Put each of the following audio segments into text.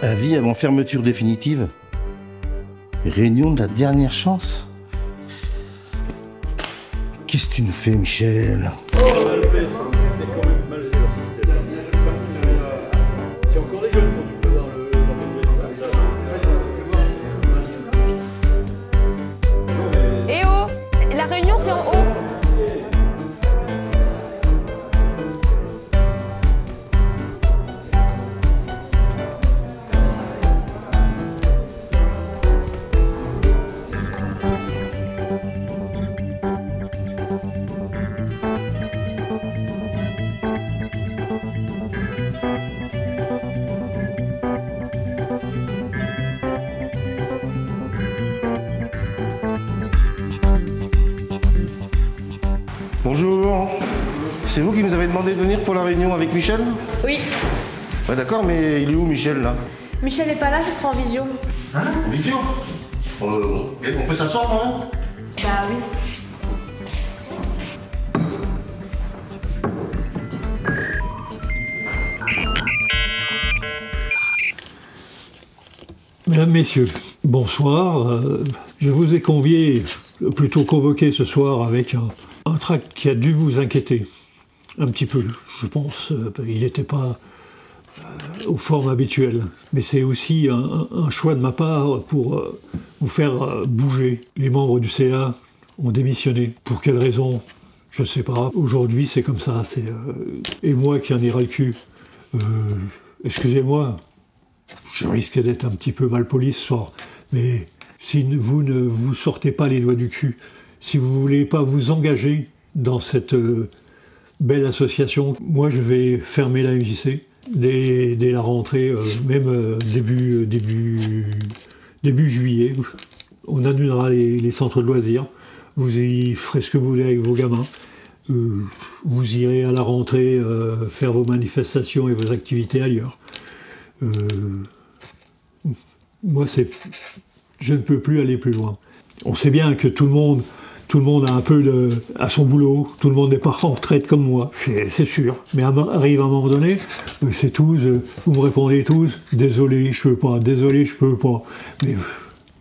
Avis avant fermeture définitive. Réunion de la dernière chance. Qu'est-ce que tu nous fais, Michel? Oh, mal fait, ça. C'est quand même mal fait leur système. C'est encore les jeunes qui peuvent voir le comme ça. Eh oh, la réunion c'est en haut. Bonjour. C'est vous qui nous avez demandé de venir pour la réunion avec Michel? Oui. Ouais, d'accord, mais il est où, Michel, là? Michel n'est pas là, il sera en visio. Hein? Visio? On peut s'asseoir, quand même? Bah oui. Mesdames, Messieurs, bonsoir. Je vous ai plutôt convoqué ce soir avec un tract qui a dû vous inquiéter un petit peu, je pense. Il n'était pas aux formes habituelles. Mais c'est aussi un choix de ma part pour vous faire bouger. Les membres du CA ont démissionné. Pour quelle raison? Je ne sais pas. Aujourd'hui, c'est comme ça. Et moi qui en ira le cul. Excusez-moi. Je risque d'être un petit peu mal poli ce soir, mais si vous ne vous sortez pas les doigts du cul, si vous ne voulez pas vous engager dans cette belle association, moi je vais fermer la MJC dès la rentrée, même début juillet. On annulera les centres de loisirs, vous y ferez ce que vous voulez avec vos gamins. Vous irez à la rentrée faire vos manifestations et vos activités ailleurs. Moi, je ne peux plus aller plus loin. On sait bien que tout le monde a un peu à son boulot, tout le monde n'est pas en retraite comme moi, c'est sûr. Mais arrive un moment donné, c'est tous, vous me répondez tous, désolé, je peux pas, désolé, je peux pas. Mais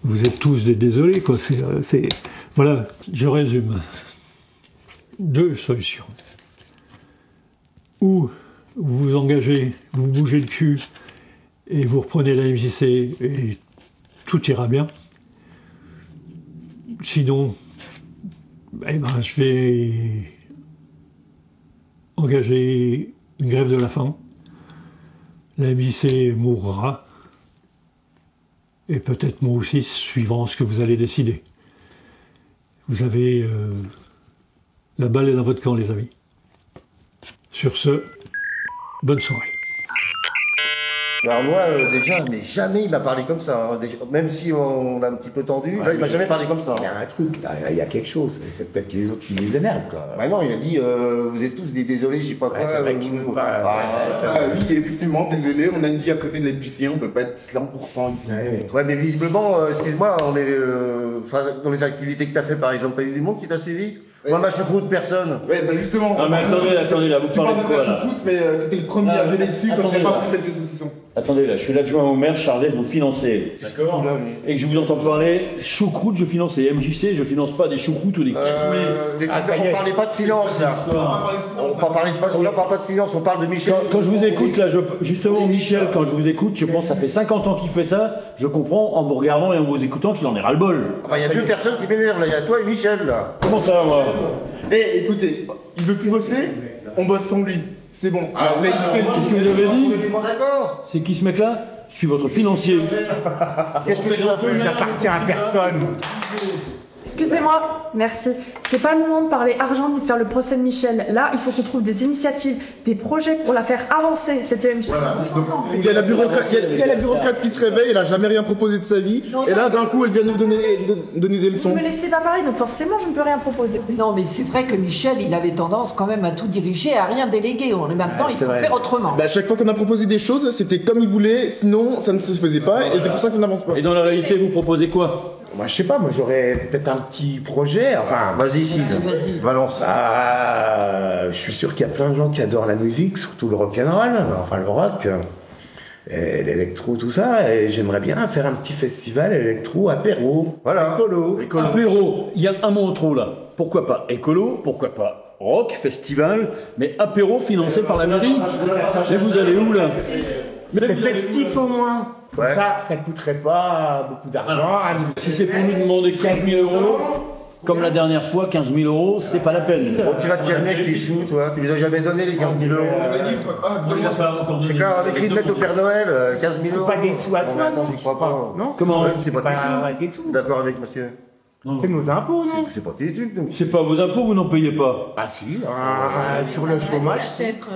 vous êtes tous des désolés, quoi. Voilà, je résume. 2 solutions. Ou vous vous engagez, vous bougez le cul, et vous reprenez la MJC et tout ira bien. Sinon, je vais engager une grève de la faim. La MJC mourra. Et peut-être moi aussi, suivant ce que vous allez décider. Vous avez... la balle est dans votre camp, les amis. Sur ce, bonne soirée. Alors moi, déjà, mais jamais il m'a parlé comme ça. Hein. Même si on a un petit peu tendu, là, il m'a jamais parlé comme ça. Il y a un truc, là, il y a quelque chose. C'est peut-être les autres qui les énervent, quoi. Bah non, il a dit, vous êtes tous des désolés, je sais pas quoi. C'est vrai qu'il nous parle. Oui, effectivement, désolé, on a une vie à côté de la MJC, on peut pas être 100% ici. Ouais, mais visiblement, excuse-moi, on est, dans les activités que t'as fait, par exemple, t'as eu du monde qui t'a suivi? Moi, ma choucroute, personne. Ouais, bah justement. Non, mais attendez, là, vous tu parlez parles de quoi, de ta là? choucroute, mais t'étais le premier à gueuler dessus comme attendez, t'es pas là. pour mettre des saucissons. Attendez, là, je suis l'adjoint au maire, Charlet, vous financez. D'accord. Et que je vous entends parler choucroute, je finance les MJC, je finance pas des choucroutes ou des Les on parlait pas de finance, là. On parle pas de finance, on parle de Michel. Quand je vous écoute, là, justement, Michel, quand je vous écoute, je pense que ça fait 50 ans qu'il fait ça, je comprends, en vous regardant et en vous écoutant, qu'il en est ras-le-bol. Il y a 2 personnes qui m'énervent, là. Il y a toi et Michel, là. Comment ça, moi? Eh, écoutez, il veut plus bosser, on bosse sans lui. C'est bon. Alors là, il fait Qu'est-ce que vous avez dit? Absolument d'accord. C'est qui ce mec-là? Je suis votre financier. Qu'est-ce que tu vas faire? Ça appartient à personne. Excusez-moi, merci. C'est pas le moment de parler argent ni de faire le procès de Michel. Là, il faut qu'on trouve des initiatives, des projets pour la faire avancer, cette EMJ. Il y a la bureaucrate qui se réveille, elle a jamais rien proposé de sa vie, Non, et là d'un coup elle vient nous donner des Vous leçons. me laissez pas parler, donc forcément, je ne peux rien proposer. Non, mais c'est vrai que Michel, il avait tendance quand même à tout diriger et à rien déléguer. Maintenant, il faut faire autrement. Bah, chaque fois qu'on a proposé des choses, c'était comme il voulait, sinon ça ne se faisait pas, et c'est pour ça que ça n'avance pas. Et dans la réalité, vous proposez quoi? Moi, je sais pas, moi j'aurais peut-être un petit projet, enfin... Vas-y, Sid, balance. Je suis sûr qu'il y a plein de gens qui adorent la musique, surtout le rock'n'roll, enfin le rock. l'électro, tout ça, et j'aimerais bien faire un petit festival électro apéro. Voilà. Écolo. Apéro, il y a un mot en trop là. Pourquoi pas écolo, pourquoi pas rock, festival, mais apéro financé par la mairie. Mais vous allez où là? C'est festif au moins. Comme ça coûterait pas beaucoup d'argent. Si c'est pour nous demander 15 000 €, comme la dernière fois, 15 000 €, c'est pas la peine. Bon, tu vas te calmer avec les sous, toi. Tu les as jamais donné, les 15 000 €. C'est quand on écrit une lettre au Père Noël, 15 000 €. C'est pas des sous à toi, attends, non? j'y crois pas. Non? Comment? C'est pas tes tes sous. sous. D'accord avec monsieur. C'est nos impôts, non? C'est pas tes trucs, donc. C'est pas vos impôts, vous n'en payez pas. Ah si, sur le chômage.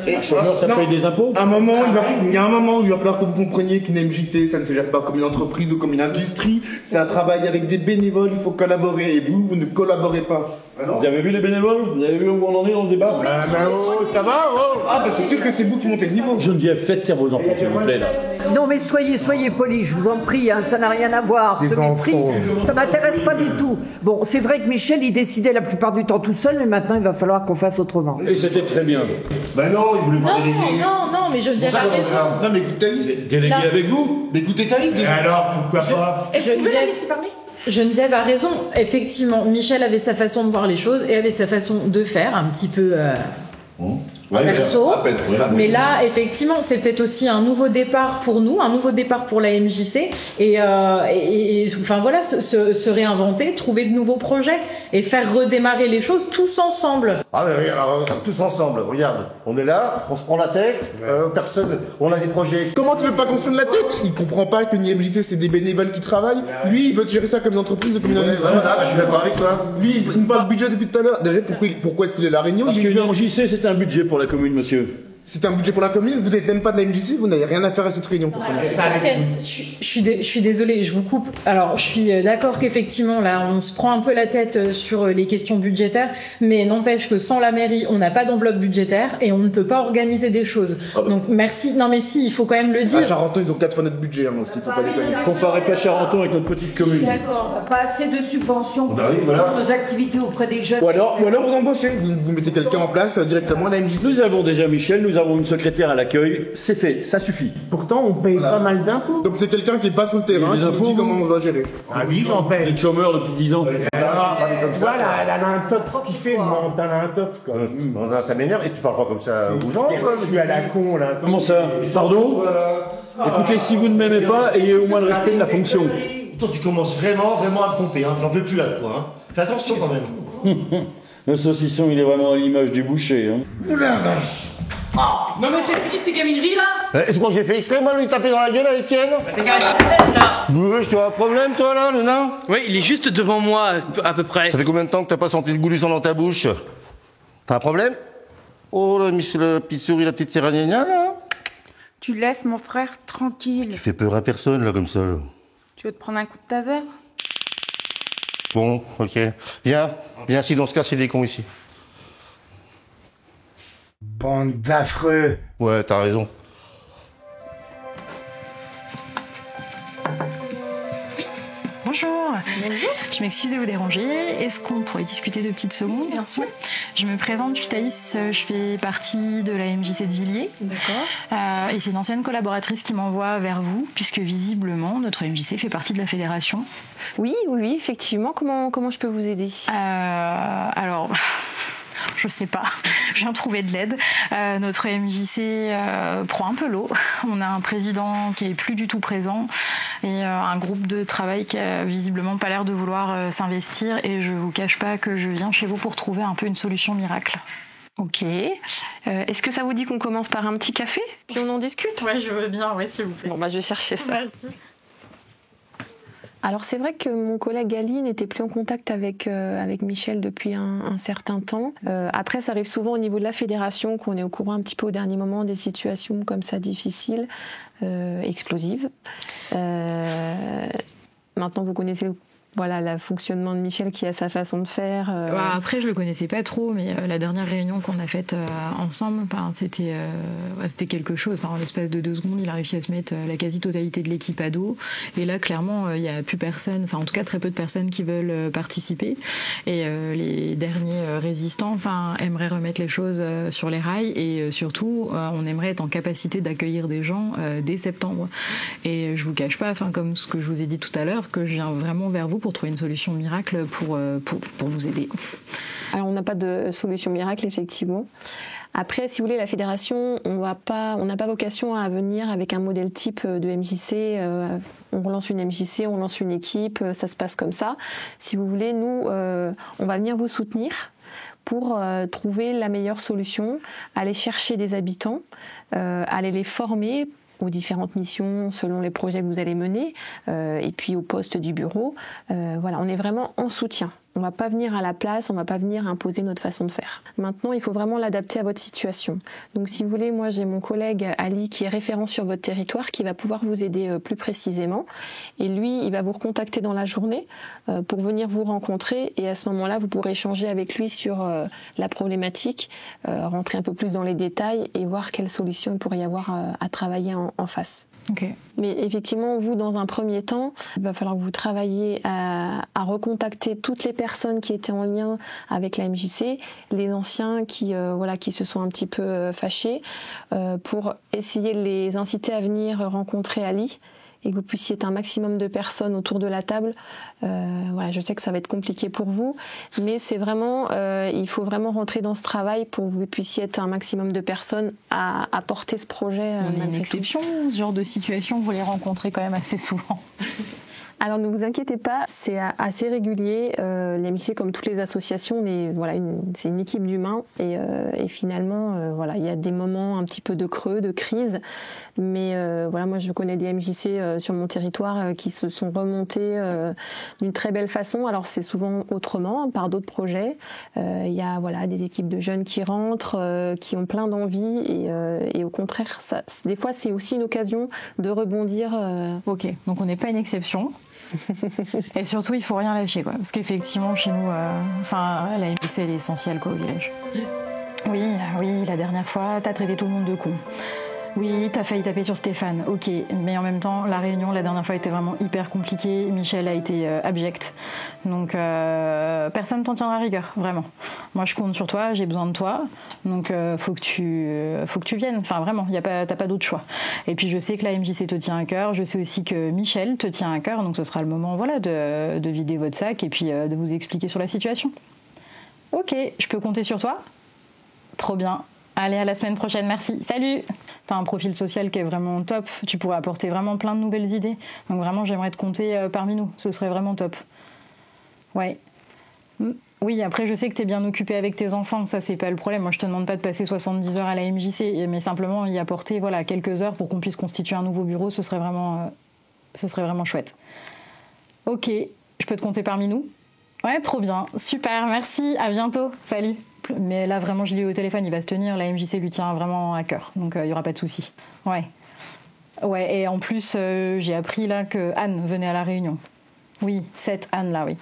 Le chômeur, ça paye des impôts. Il y a un moment où il va falloir que vous compreniez qu'une MJC, ça ne se gère pas comme une entreprise ou comme une industrie. C'est un travail avec des bénévoles, il faut collaborer. Et vous ne collaborez pas. Vous avez vu les bénévoles? Vous avez vu où on en est dans le débat? Ça va, Ah, bah c'est sûr que c'est vous qui montez le niveau. Geneviève, faites taire vos enfants, s'il vous plaît, là. Non mais soyez polis, je vous en prie, hein, ça n'a rien à voir. Ce mépris, ça m'intéresse pas du tout. Bon, c'est vrai que Michel, il décidait la plupart du temps tout seul, mais maintenant il va falloir qu'on fasse autrement. Et c'était très bien. Ben non, il voulait pas déléguer. Non, mais je viens pas raison. Non, mais écoute Thaïs. Délégué Là. avec vous? Mais écoutez Thaïs. Et alors, pourquoi pas? Geneviève a raison. Effectivement, Michel avait sa façon de voir les choses et avait sa façon de faire, un petit peu perso. Mais là, effectivement, c'est peut-être aussi un nouveau départ pour nous, un nouveau départ pour la MJC. Et enfin voilà, se réinventer, trouver de nouveaux projets et faire redémarrer les choses tous ensemble. Ah mais oui, alors tous ensemble, regarde, on est là, on se prend la tête, personne, on a des projets. Comment tu veux pas qu'on se prenne la tête? Il comprend pas qu'une MJC c'est des bénévoles qui travaillent. Lui, il veut gérer ça comme une entreprise ou comme une industrie. Voilà, bah, je suis d'accord avec toi. Lui, il me parle de budget depuis tout à l'heure. Déjà, pourquoi est-ce qu'il est à la Réunion? Parce qu'une MJC, c'est un budget pour la commune, monsieur. C'est un budget pour la commune, vous n'êtes même pas de la MJC, vous n'avez rien à faire à cette réunion pour commencer. Tiens, je suis désolée, je vous coupe. Alors, je suis d'accord qu'effectivement, là, on se prend un peu la tête sur les questions budgétaires, mais n'empêche que sans la mairie, on n'a pas d'enveloppe budgétaire et on ne peut pas organiser des choses. Donc, merci. Non, mais si, il faut quand même le dire. À Charenton, ils ont 4 fois notre budget, hein, aussi, faut pas déconner. Comparez pas Charenton avec notre petite commune. D'accord, pas assez de subventions Bah oui, voilà. pour nos activités auprès des jeunes. Ou alors vous embauchez, vous mettez quelqu'un en place directement à la MJC. Nous avons déjà Michel, nous avons une secrétaire à l'accueil, c'est fait, ça suffit. Pourtant, on paye pas mal d'impôts. Donc c'est quelqu'un qui est pas sur le terrain, Et les qui nous dit impôts, comment on doit gérer. Ah oui, j'en Les paye. chômeurs depuis 10 ans. Parler comme ça. Voilà, elle a l'intox qui fait, mental intox, quoi. Ça m'énerve et tu parles pas comme ça aux gens, quoi. Je suis à la con, là. Comment ça? Pardon? Écoutez, si vous ne m'aimez pas, ayez au moins le respect de la fonction. Toi, tu commences vraiment à me pomper, hein. J'en peux plus là de toi, hein. Fais attention quand même. Le saucisson, il est vraiment à l'image du boucher. Hein. Non mais c'est fini ces gamineries là. Est-ce que j'ai fait exprès, moi, de lui taper dans la gueule à Étienne? T'es carré sur scène là. Ouais, je te vois un problème, toi, là, le nain? Oui, il est juste devant moi à peu près. Ça fait combien de temps que t'as pas senti le goût du sang dans ta bouche? T'as un problème? Oh, là, Michel, la petite souris, la petite tiraniana, là. Tu laisses mon frère tranquille. Tu fais peur à personne, là, comme ça, là. Tu veux te prendre un coup de taser? Bon, ok. Viens, si dans ce cas, c'est des cons ici. Bande d'affreux. Ouais, t'as raison. Bonjour. Je m'excuse de vous déranger. Est-ce qu'on pourrait discuter 2 petites secondes? Bien sûr. Je me présente, je suis Thaïs, je fais partie de la MJC de Villiers. D'accord. Et c'est une ancienne collaboratrice qui m'envoie vers vous, puisque visiblement notre MJC fait partie de la fédération. Oui, effectivement. Comment je peux vous aider? Alors... Je sais pas, je viens trouver de l'aide. Notre MJC prend un peu l'eau. On a un président qui est plus du tout présent et un groupe de travail qui a visiblement pas l'air de vouloir s'investir. Et je vous cache pas que je viens chez vous pour trouver un peu une solution miracle. Ok. Est-ce que ça vous dit qu'on commence par un petit café, puis on en discute? Ouais, je veux bien, ouais, s'il vous plaît. Bon, bah je vais chercher ça. Merci. Alors c'est vrai que mon collègue Ali n'était plus en contact avec Michel depuis un certain temps. Après, ça arrive souvent au niveau de la fédération qu'on est au courant un petit peu au dernier moment des situations comme ça difficiles, explosives. Maintenant, vous connaissez voilà, le fonctionnement de Michel qui a sa façon de faire. Après, je le connaissais pas trop, mais la dernière réunion qu'on a faite ensemble, c'était quelque chose. En l'espace de 2 secondes, il a réussi à se mettre la quasi-totalité de l'équipe à dos. Et là, clairement, il n'y a plus personne, en tout cas très peu de personnes qui veulent participer. Et les derniers résistants aimeraient remettre les choses sur les rails. Et surtout, on aimerait être en capacité d'accueillir des gens dès septembre. Et je vous cache pas, comme ce que je vous ai dit tout à l'heure, que je viens vraiment vers vous pour trouver une solution miracle pour vous aider. Alors on n'a pas de solution miracle effectivement. Après, si vous voulez, la fédération, on n'a pas vocation à venir avec un modèle type de MJC. On relance une MJC, on lance une équipe, ça se passe comme ça. Si vous voulez, nous, on va venir vous soutenir pour trouver la meilleure solution, aller chercher des habitants, aller les former aux différentes missions selon les projets que vous allez mener, et puis au poste du bureau. Voilà, on est vraiment en soutien. On ne va pas venir à la place, on ne va pas venir imposer notre façon de faire. Maintenant, il faut vraiment l'adapter à votre situation. Donc si vous voulez, moi j'ai mon collègue Ali qui est référent sur votre territoire qui va pouvoir vous aider plus précisément. Et lui, il va vous recontacter dans la journée pour venir vous rencontrer. Et à ce moment-là, vous pourrez échanger avec lui sur la problématique, rentrer un peu plus dans les détails et voir quelles solutions il pourrait y avoir à travailler en face. Okay. Mais effectivement, vous, dans un premier temps, il va falloir que vous travailliez à recontacter toutes les personnes qui étaient en lien avec la MJC, les anciens qui se sont un petit peu fâchés, pour essayer de les inciter à venir rencontrer Ali et que vous puissiez être un maximum de personnes autour de la table. Je sais que ça va être compliqué pour vous, mais c'est vraiment, il faut vraiment rentrer dans ce travail pour que vous puissiez être un maximum de personnes à porter ce projet. On est une exception, ce genre de situation, vous les rencontrez quand même assez souvent. Alors ne vous inquiétez pas, c'est assez régulier. Les MJC, comme toutes les associations, c'est une équipe d'humains et finalement, il y a des moments un petit peu de creux, de crise. Mais moi je connais des MJC sur mon territoire qui se sont remontés d'une très belle façon. Alors c'est souvent autrement, par d'autres projets. Il y a des équipes de jeunes qui rentrent, qui ont plein d'envie et au contraire, des fois c'est aussi une occasion de rebondir. Ok, donc on n'est pas une exception. Et surtout, il faut rien lâcher, quoi. Parce qu'effectivement, chez nous, la MJC, elle est essentielle, au village. Oui, la dernière fois, t'as traité tout le monde de con. Oui, t'as failli taper sur Stéphane, ok. Mais en même temps, la réunion, la dernière fois, était vraiment hyper compliquée. Michel a été abject. Donc, personne t'en tiendra rigueur, vraiment. Moi, je compte sur toi, j'ai besoin de toi. Donc, faut que tu viennes. Enfin, vraiment, t'as pas d'autre choix. Et puis, je sais que la MJC te tient à cœur. Je sais aussi que Michel te tient à cœur. Donc, ce sera le moment, de vider votre sac et puis de vous expliquer sur la situation. Ok, je peux compter sur toi ? Trop bien. Allez, à la semaine prochaine, merci. Salut! T'as un profil social qui est vraiment top. Tu pourrais apporter vraiment plein de nouvelles idées. Donc vraiment, j'aimerais te compter parmi nous. Ce serait vraiment top. Ouais. Oui, après, je sais que t'es bien occupé avec tes enfants. Ça, c'est pas le problème. Moi, je te demande pas de passer 70 heures à la MJC, mais simplement y apporter quelques heures pour qu'on puisse constituer un nouveau bureau. Ce serait vraiment chouette. Ok, je peux te compter parmi nous? Ouais, trop bien. Super, merci. À bientôt. Salut. Mais là, vraiment, je l'ai eu au téléphone, il va se tenir. La MJC lui tient vraiment à cœur, donc il n'y aura pas de souci. Ouais, et en plus, j'ai appris là que Anne venait à la réunion. Oui, cette Anne-là, oui.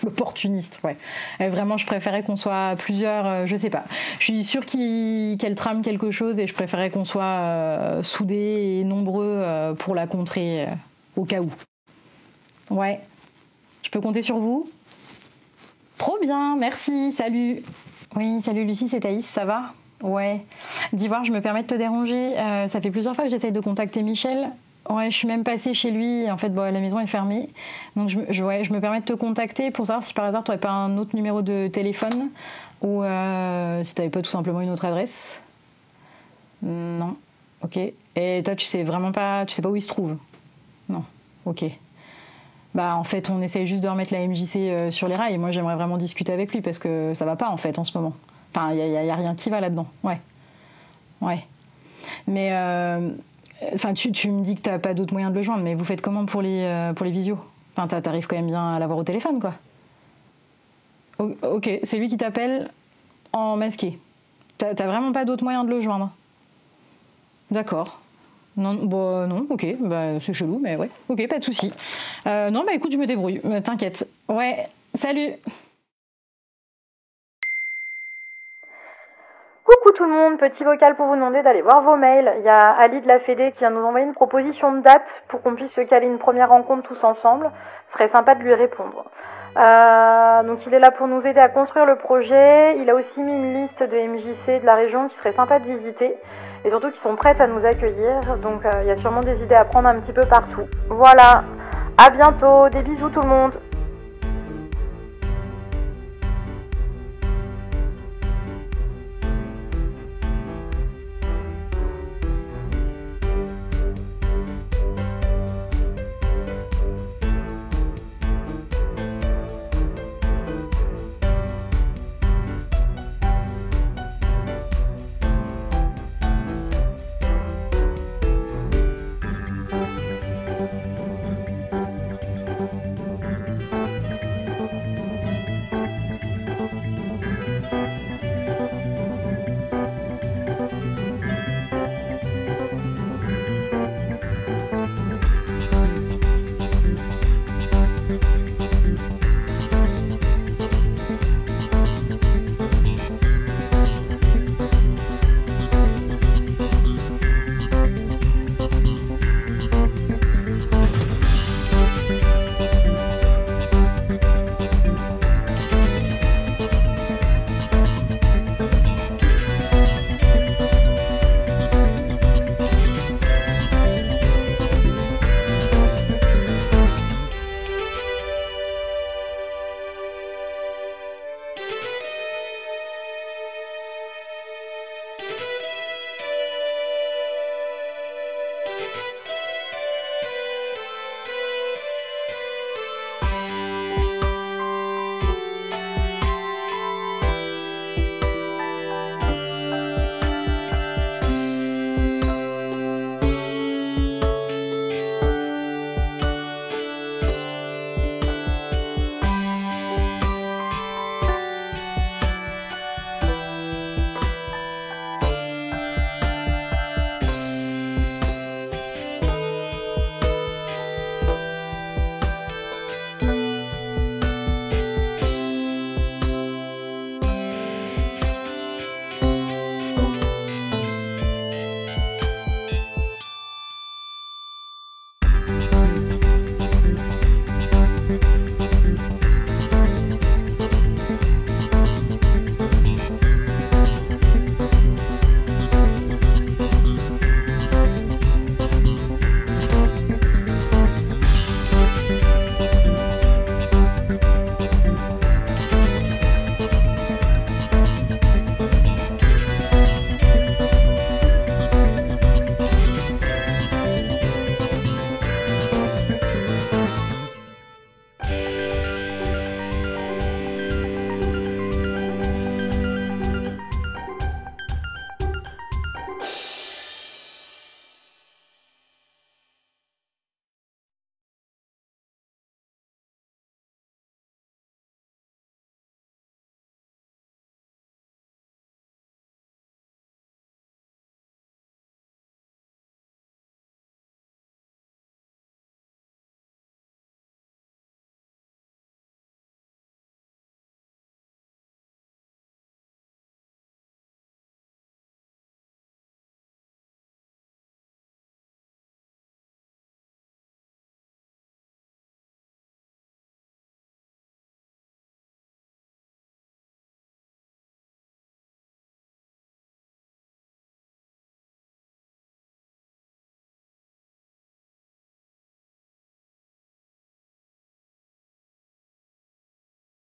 L'opportuniste, ouais. Et vraiment, je préférais qu'on soit plusieurs, je sais pas. Je suis sûre qu'elle trame quelque chose et je préférais qu'on soit soudés et nombreux pour la contrer au cas où. Ouais. Je peux compter sur vous? Trop bien, merci, salut. Oui, salut Lucie, c'est Thaïs, ça va? Ouais. D'Ivoire, je me permets de te déranger. Ça fait plusieurs fois que j'essaye de contacter Michel. Ouais, je suis même passée chez lui. En fait, la maison est fermée. Donc, je me permets de te contacter pour savoir si par hasard, tu n'aurais pas un autre numéro de téléphone ou si tu n'avais pas tout simplement une autre adresse. Non. Ok. Et toi, tu sais pas où il se trouve? Non. Ok. En fait, on essaye juste de remettre la MJC sur les rails. Et moi, j'aimerais vraiment discuter avec lui parce que ça va pas, en fait, en ce moment. Enfin, il y a rien qui va là-dedans. Ouais. Mais, tu me dis que t'as pas d'autres moyens de le joindre, mais vous faites comment pour les visios? Enfin, t'arrives quand même bien à l'avoir au téléphone, quoi. Ok, c'est lui qui t'appelle en masqué. T'as vraiment pas d'autres moyens de le joindre? D'accord. Non, non, ok, c'est chelou, mais ouais, ok, pas de souci. Non, écoute, je me débrouille, t'inquiète. Ouais, salut. Coucou tout le monde, petit vocal pour vous demander d'aller voir vos mails. Il y a Ali de la Fédé qui vient nous envoyer une proposition de date pour qu'on puisse se caler une première rencontre tous ensemble. Ce serait sympa de lui répondre. Donc il est là pour nous aider à construire le projet. Il a aussi mis une liste de MJC de la région qui serait sympa de visiter. Et surtout qui sont prêtes à nous accueillir. Donc il y a sûrement des idées à prendre un petit peu partout. Voilà, à bientôt, des bisous tout le monde.